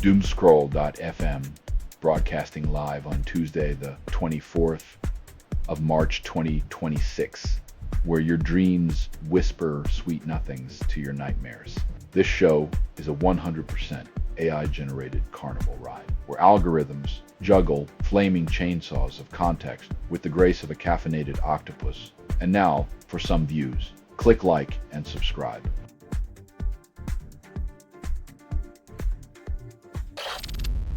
Doomscroll.fm, broadcasting live on Tuesday, the 24th of March 2026, where your dreams whisper sweet nothings to your nightmares. This show is a 100% AI-generated carnival ride, where algorithms juggle flaming chainsaws of context with the grace of a caffeinated octopus. And now, for some views, click like and subscribe.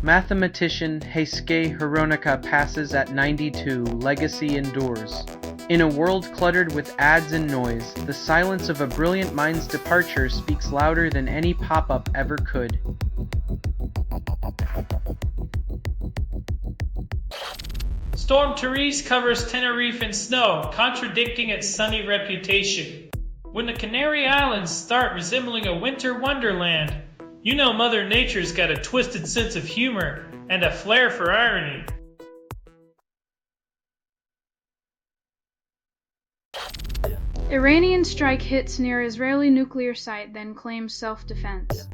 Mathematician Heisuke Hironoka passes at 92, legacy endures. In a world cluttered with ads and noise, the silence of a brilliant mind's departure speaks louder than any pop-up ever could. Storm Therese covers Tenerife in snow, contradicting its sunny reputation. When the Canary Islands start resembling a winter wonderland, you know Mother Nature's got a twisted sense of humor and a flair for irony. Iranian strike hits near Israeli nuclear site, then claims self-defense.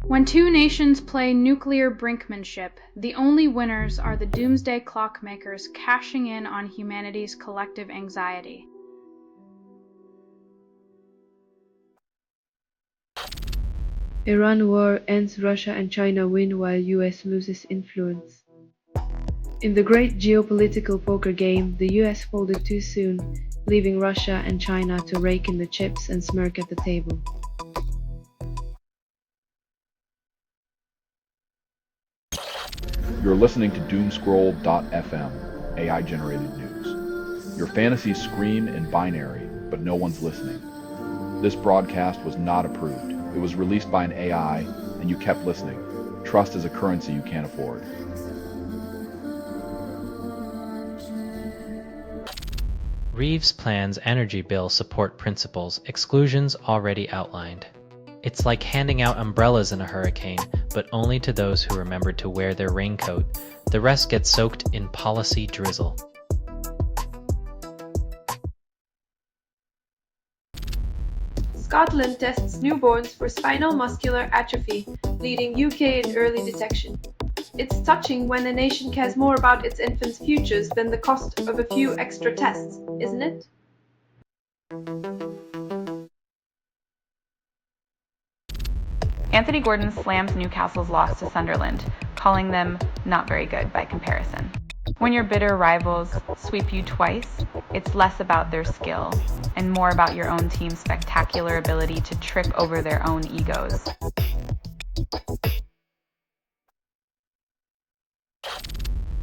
When two nations play nuclear brinkmanship, the only winners are the doomsday clockmakers cashing in on humanity's collective anxiety. Iran war ends, Russia and China win while US loses influence. In the great geopolitical poker game, the US folded too soon, leaving Russia and China to rake in the chips and smirk at the table. You're listening to Doomscroll.fm, AI-generated news. Your fantasies scream in binary, but no one's listening. This broadcast was not approved. It was released by an AI, and you kept listening. Trust is a currency you can't afford. Reeves' plan's energy bill support principles, exclusions already outlined. It's like handing out umbrellas in a hurricane, but only to those who remembered to wear their raincoat. The rest get soaked in policy drizzle. Scotland tests newborns for spinal muscular atrophy, leading UK in early detection. It's touching when a nation cares more about its infants' futures than the cost of a few extra tests, isn't it? Anthony Gordon slams Newcastle's loss to Sunderland, calling them not very good by comparison. When your bitter rivals sweep you twice, it's less about their skill and more about your own team's spectacular ability to trip over their own egos.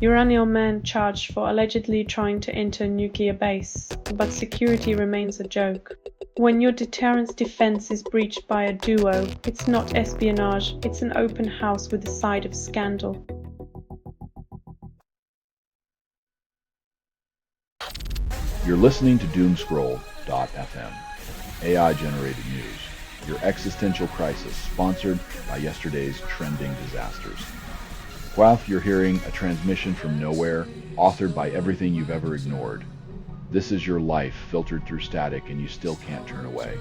Iranian man charged for allegedly trying to enter a nuclear base, but security remains a joke. When your deterrence defense is breached by a duo, it's not espionage, it's an open house with a side of scandal. You're listening to Doomscroll.fm, AI-generated news. Your existential crisis, sponsored by yesterday's trending disasters. While you're hearing a transmission from nowhere, authored by everything you've ever ignored. This is your life filtered through static and you still can't turn away.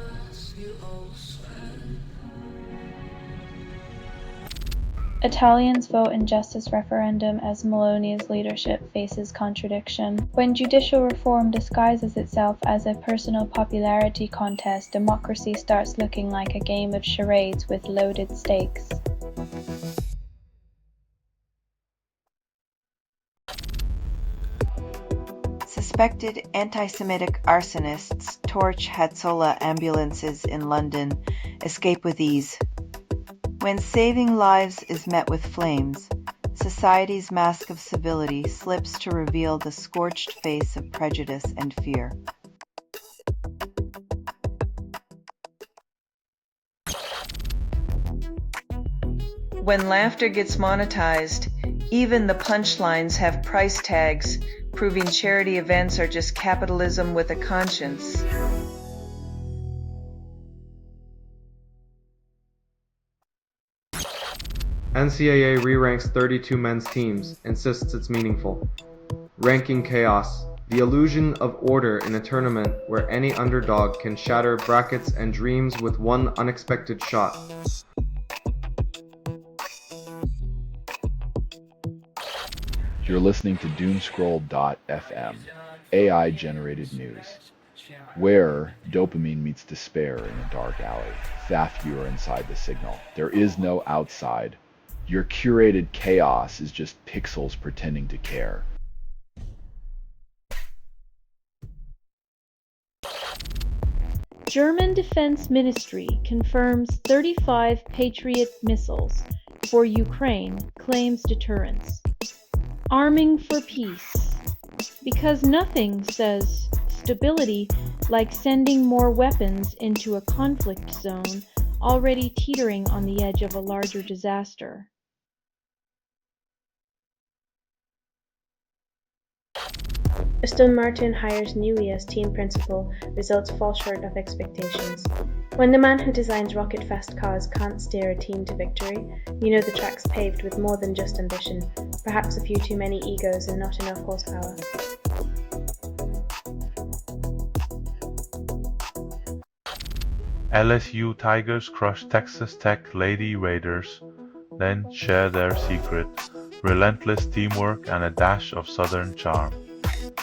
Italians vote in justice referendum as Meloni's leadership faces contradiction. When judicial reform disguises itself as a personal popularity contest, democracy starts looking like a game of charades with loaded stakes. Suspected anti-Semitic arsonists torch Hatzola ambulances in London, escape with ease. When saving lives is met with flames, society's mask of civility slips to reveal the scorched face of prejudice and fear. When laughter gets monetized, even the punchlines have price tags, proving charity events are just capitalism with a conscience. NCAA re-ranks 32 men's teams, insists it's meaningful. Ranking chaos, the illusion of order in a tournament where any underdog can shatter brackets and dreams with one unexpected shot. You're listening to Doomscroll.fm, AI-generated news, where dopamine meets despair in a dark alley. Fath, you are inside the signal. There is no outside. Your curated chaos is just pixels pretending to care. German Defense Ministry confirms 35 Patriot missiles for Ukraine, claims deterrence. Arming for peace. Because nothing says stability like sending more weapons into a conflict zone already teetering on the edge of a larger disaster. Aston Martin hires Newey as team principal, results fall short of expectations. When the man who designs rocket-fast cars can't steer a team to victory, you know the track's paved with more than just ambition, perhaps a few too many egos and not enough horsepower. LSU Tigers crush Texas Tech Lady Raiders, then share their secret, relentless teamwork and a dash of Southern charm.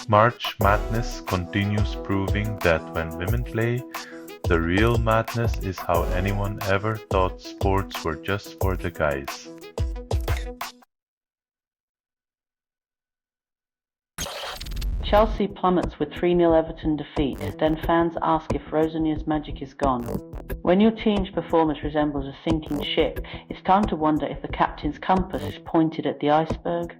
March Madness continues proving that when women play, the real madness is how anyone ever thought sports were just for the guys. Chelsea plummets with 3-0 Everton defeat, then fans ask if Rosenior's magic is gone. When your team's performance resembles a sinking ship, it's time to wonder if the captain's compass is pointed at the iceberg.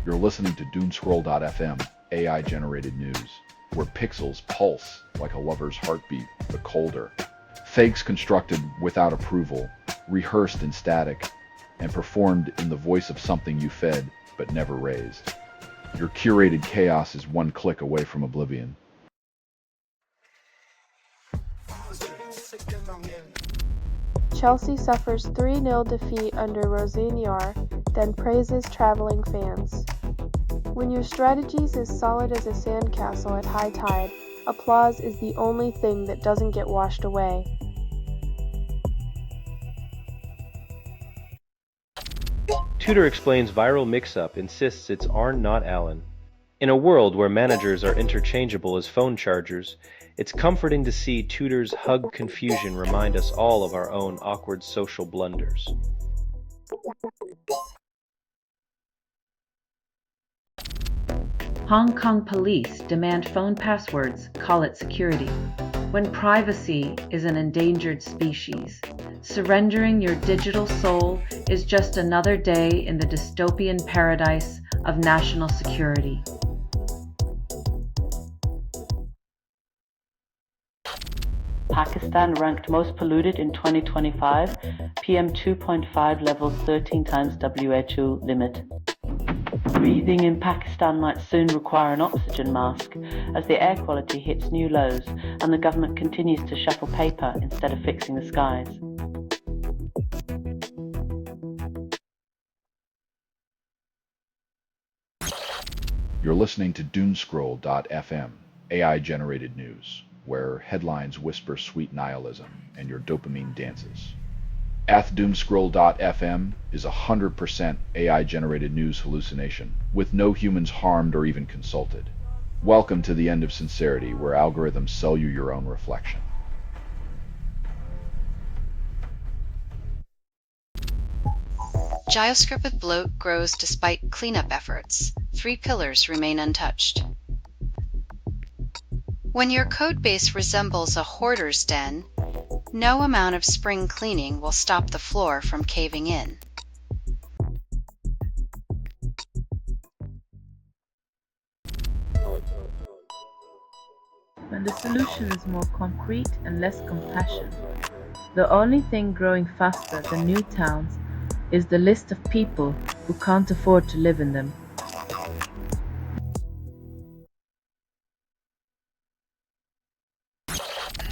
You're listening to Doomscroll.fm, AI-generated news, where pixels pulse like a lover's heartbeat, but colder. Fakes constructed without approval, rehearsed in static, and performed in the voice of something you fed but never raised. Your curated chaos is one click away from oblivion. Chelsea suffers 3-0 defeat under Rosenior, then praises traveling fans. When your strategies as solid as a sandcastle at high tide, applause is the only thing that doesn't get washed away. Tudor explains viral mix-up, insists it's Arn, not Allen. In a world where managers are interchangeable as phone chargers, it's comforting to see Tudor's hug confusion remind us all of our own awkward social blunders. Hong Kong police demand phone passwords, call it security. When privacy is an endangered species, surrendering your digital soul is just another day in the dystopian paradise of national security. Pakistan ranked most polluted in 2025, PM 2.5 levels 13 times WHO limit. Breathing in Pakistan might soon require an oxygen mask as the air quality hits new lows and the government continues to shuffle paper instead of fixing the skies. You're listening to Doomscroll.fm, AI-generated news, where headlines whisper sweet nihilism and your dopamine dances. Doomscroll.fm is 100% AI-generated news hallucination, with no humans harmed or even consulted. Welcome to the end of sincerity, where algorithms sell you your own reflection. Gyroscopic bloat grows despite cleanup efforts. 3 pillars remain untouched. When your codebase resembles a hoarder's den, no amount of spring cleaning will stop the floor from caving in. When the solution is more concrete and less compassion, the only thing growing faster than new towns is the list of people who can't afford to live in them.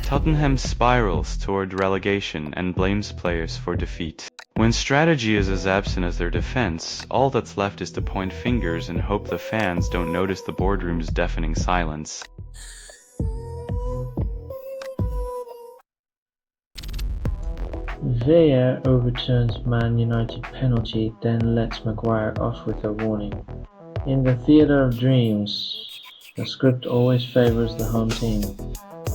Tottenham spirals toward relegation and blames players for defeat. When strategy is as absent as their defense, all that's left is to point fingers and hope the fans don't notice the boardroom's deafening silence. VAR overturns Man United penalty, then lets Maguire off with a warning. In the theatre of dreams, the script always favours the home team.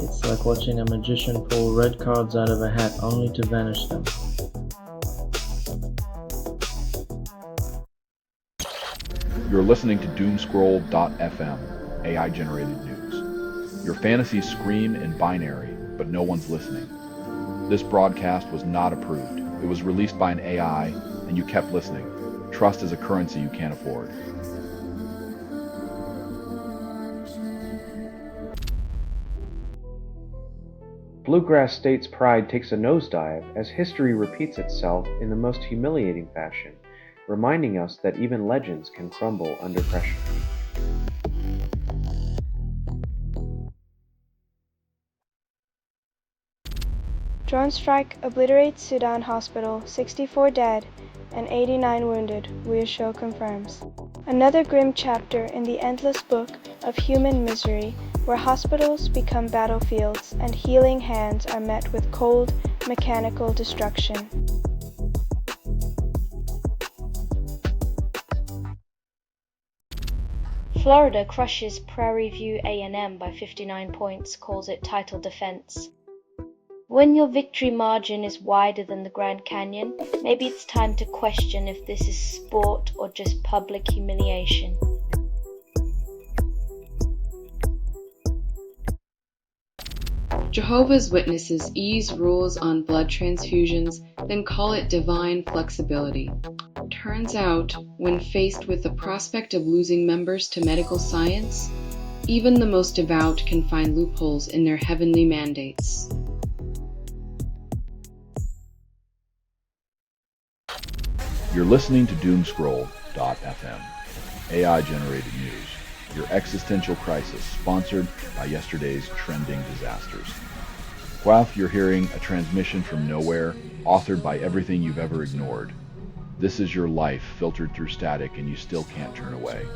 It's like watching a magician pull red cards out of a hat only to vanish them. You're listening to Doomscroll.fm, AI-generated news. Your fantasies scream in binary, but no one's listening. This broadcast was not approved. It was released by an AI, and you kept listening. Trust is a currency you can't afford. Bluegrass State's pride takes a nosedive as history repeats itself in the most humiliating fashion, reminding us that even legends can crumble under pressure. Drone strike obliterates Sudan hospital, 64 dead and 89 wounded, Weir confirms. Another grim chapter in the endless book of human misery, where hospitals become battlefields and healing hands are met with cold, mechanical destruction. Florida crushes Prairie View A&M by 59 points, calls it title defense. When your victory margin is wider than the Grand Canyon, maybe it's time to question if this is sport or just public humiliation. Jehovah's Witnesses ease rules on blood transfusions, then call it divine flexibility. Turns out, when faced with the prospect of losing members to medical science, even the most devout can find loopholes in their heavenly mandates. You're listening to Doomscroll.fm, AI-generated news. Your existential crisis, sponsored by yesterday's trending disasters. Quaff, you're hearing a transmission from nowhere, authored by everything you've ever ignored. This is your life, filtered through static, and you still can't turn away.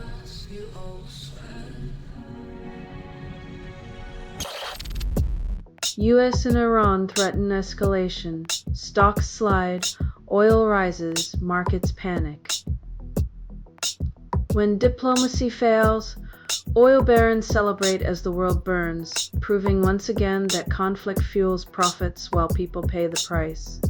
US and Iran threaten escalation. Stocks slide, oil rises, markets panic. When diplomacy fails, oil barons celebrate as the world burns, proving once again that conflict fuels profits while people pay the price.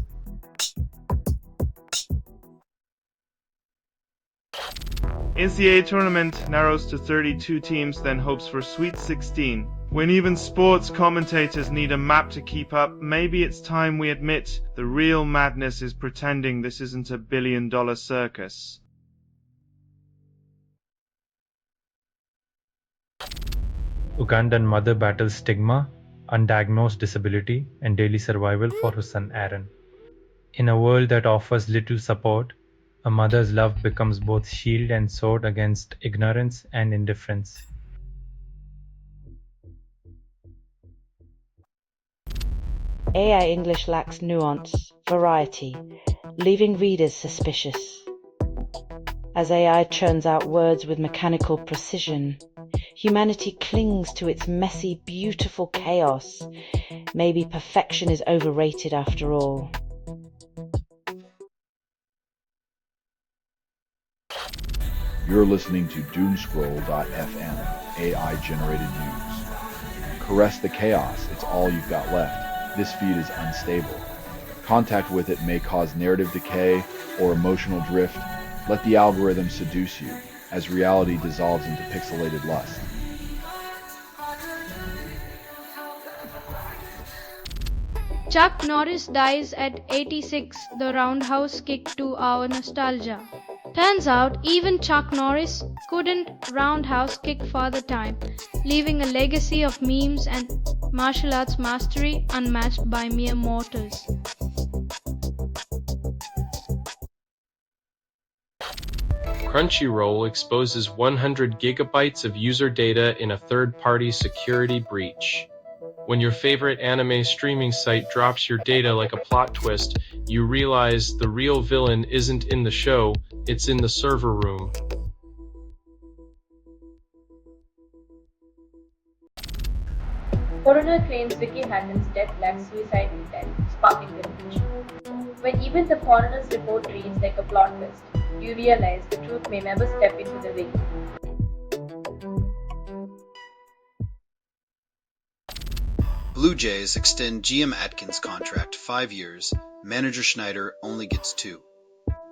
NCAA tournament narrows to 32 teams, then hopes for Sweet 16. When even sports commentators need a map to keep up, maybe it's time we admit the real madness is pretending this isn't a billion-dollar circus. Ugandan mother battles stigma, undiagnosed disability, and daily survival for her son Aaron. In a world that offers little support, a mother's love becomes both shield and sword against ignorance and indifference. AI English lacks nuance, variety, leaving readers suspicious. As AI churns out words with mechanical precision, humanity clings to its messy, beautiful chaos. Maybe perfection is overrated after all. You're listening to Doomscroll.fm, AI-generated news. Caress the chaos, it's all you've got left. This feed is unstable. Contact with it may cause narrative decay or emotional drift. Let the algorithm seduce you as reality dissolves into pixelated lust. Chuck Norris dies at 86, the roundhouse kick to our nostalgia. Turns out even Chuck Norris couldn't roundhouse kick Father Time, leaving a legacy of memes and martial arts mastery unmatched by mere mortals. Crunchyroll exposes 100 gigabytes of user data in a third-party security breach. When your favorite anime streaming site drops your data like a plot twist, you realize the real villain isn't in the show, it's in the server room. Corona Connor claims Vicky Hatton's death lacks suicide intent, sparking confusion. When even the coroner's report reads like a plot twist, you realize the truth may never step into the wiki. Blue Jays extend GM Atkins' contract 5 years, manager Schneider only gets 2.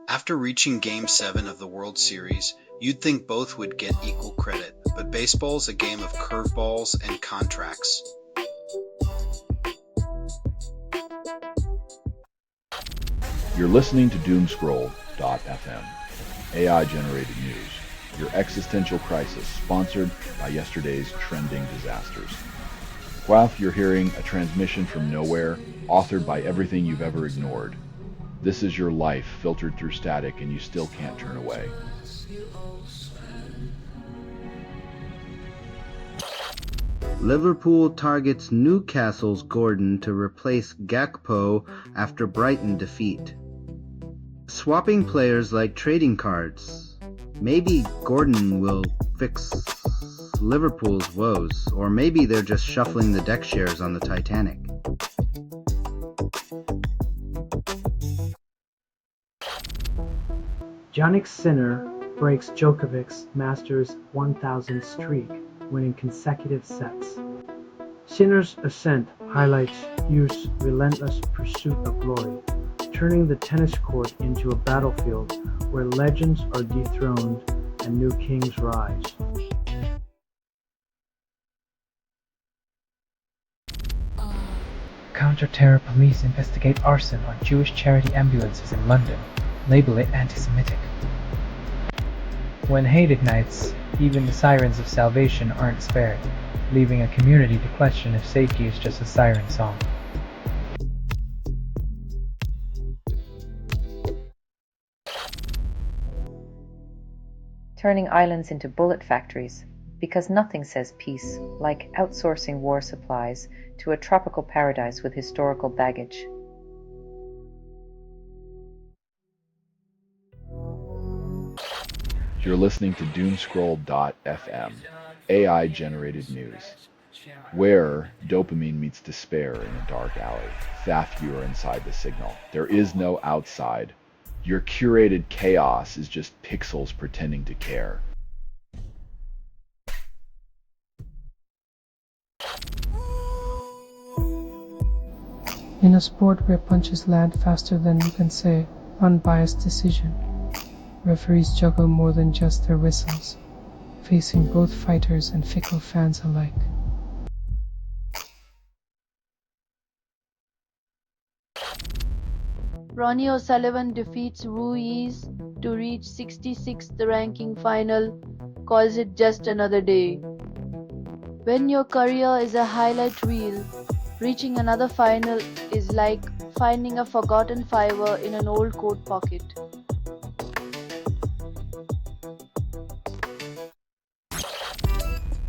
After reaching Game 7 of the World Series, you'd think both would get equal credit, but baseball's a game of curveballs and contracts. You're listening to Doomscroll.fm, AI-generated news, your existential crisis, sponsored by yesterday's trending disasters. While you're hearing a transmission from nowhere, authored by everything you've ever ignored. This is your life filtered through static and you still can't turn away. Liverpool targets Newcastle's Gordon to replace Gakpo after Brighton defeat. Swapping players like trading cards. Maybe Gordon will fix Liverpool's woes, or maybe they're just shuffling the deck chairs on the Titanic. Jannik Sinner breaks Djokovic's Masters 1000 streak, winning consecutive sets. Sinner's ascent highlights youth's relentless pursuit of glory, turning the tennis court into a battlefield where legends are dethroned and new kings rise. Counter-terror police investigate arson on Jewish charity ambulances in London. Label it anti-Semitic. When hate ignites, even the sirens of salvation aren't spared, leaving a community to question if safety is just a siren song. Turning islands into bullet factories, because nothing says peace like outsourcing war supplies to a tropical paradise with historical baggage. You're listening to Doomscroll.fm, AI-generated news, where dopamine meets despair in a dark alley. Fath, you are inside the signal. There is no outside. Your curated chaos is just pixels pretending to care. In a sport where punches land faster than you can say unbiased decision, referees juggle more than just their whistles, facing both fighters and fickle fans alike. Ronnie O'Sullivan defeats Ruiz to reach 66th ranking final, calls it just another day. When your career is a highlight reel, reaching another final is like finding a forgotten fiver in an old coat pocket.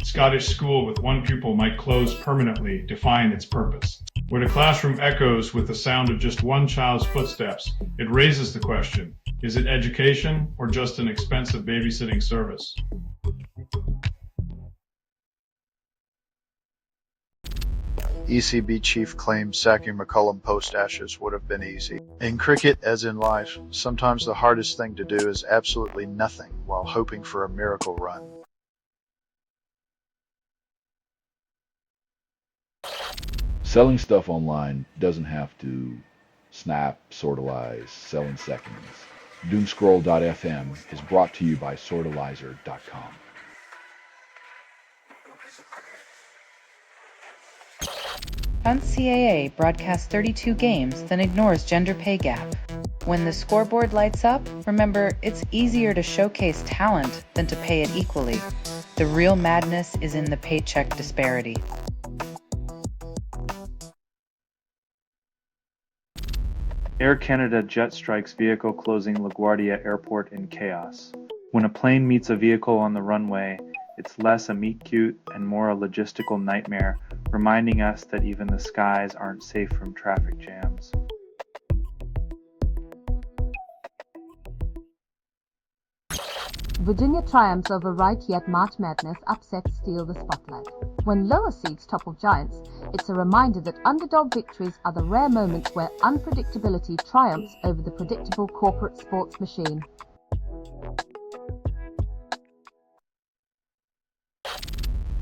Scottish school with one pupil might close permanently, defying its purpose. When a classroom echoes with the sound of just one child's footsteps, it raises the question, is it education or just an expensive babysitting service? ECB chief claims sacking McCullum post-Ashes would have been easy. In cricket, as in life, sometimes the hardest thing to do is absolutely nothing while hoping for a miracle run. Selling stuff online doesn't have to snap, sortalize, sell in seconds. Doomscroll.fm is brought to you by sortalizer.com. NCAA broadcasts 32 games, then ignores gender pay gap. When the scoreboard lights up, remember it's easier to showcase talent than to pay it equally. The real madness is in the paycheck disparity. Air Canada jet strikes vehicle closing LaGuardia Airport in chaos. When a plane meets a vehicle on the runway, it's less a meet-cute and more a logistical nightmare, reminding us that even the skies aren't safe from traffic jams. Virginia triumphs over right, yet March Madness upsets steal the spotlight. When lower seeds topple giants, it's a reminder that underdog victories are the rare moments where unpredictability triumphs over the predictable corporate sports machine.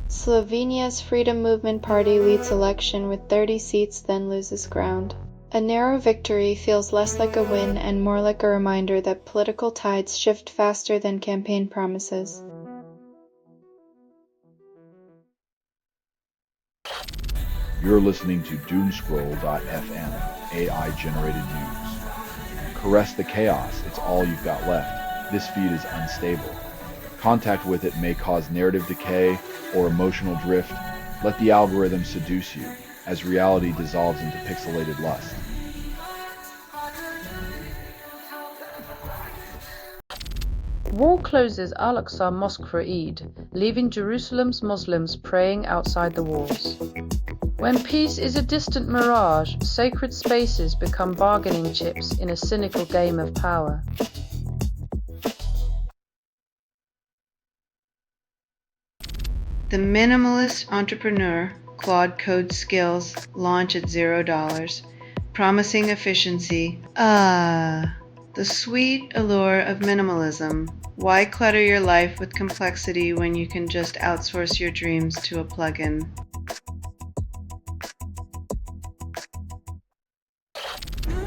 Slovenia's Freedom Movement Party leads election with 30 seats, then loses ground. A narrow victory feels less like a win and more like a reminder that political tides shift faster than campaign promises. You're listening to Doomscroll.fm, AI-generated news. Caress the chaos, it's all you've got left. This feed is unstable. Contact with it may cause narrative decay or emotional drift. Let the algorithm seduce you as reality dissolves into pixelated lust. War closes Al-Aqsa Mosque for Eid, leaving Jerusalem's Muslims praying outside the walls. When peace is a distant mirage, sacred spaces become bargaining chips in a cynical game of power. The minimalist entrepreneur, Claude Code Skills, launch at $0, promising efficiency. The sweet allure of minimalism. Why clutter your life with complexity when you can just outsource your dreams to a plugin?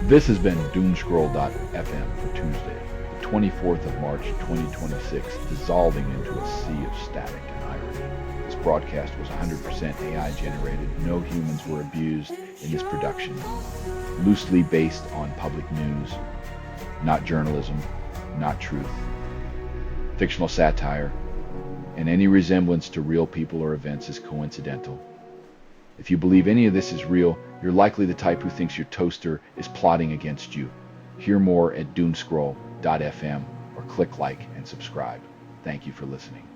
This has been Doomscroll.fm for Tuesday, the 24th of March 2026, dissolving into a sea of static and irony. This broadcast was 100% AI generated. No humans were abused in this production. Loosely based on public news, not journalism, not truth. Fictional satire, and any resemblance to real people or events is coincidental. If you believe any of this is real, you're likely the type who thinks your toaster is plotting against you. Hear more at Doomscroll.fm or click like and subscribe. Thank you for listening.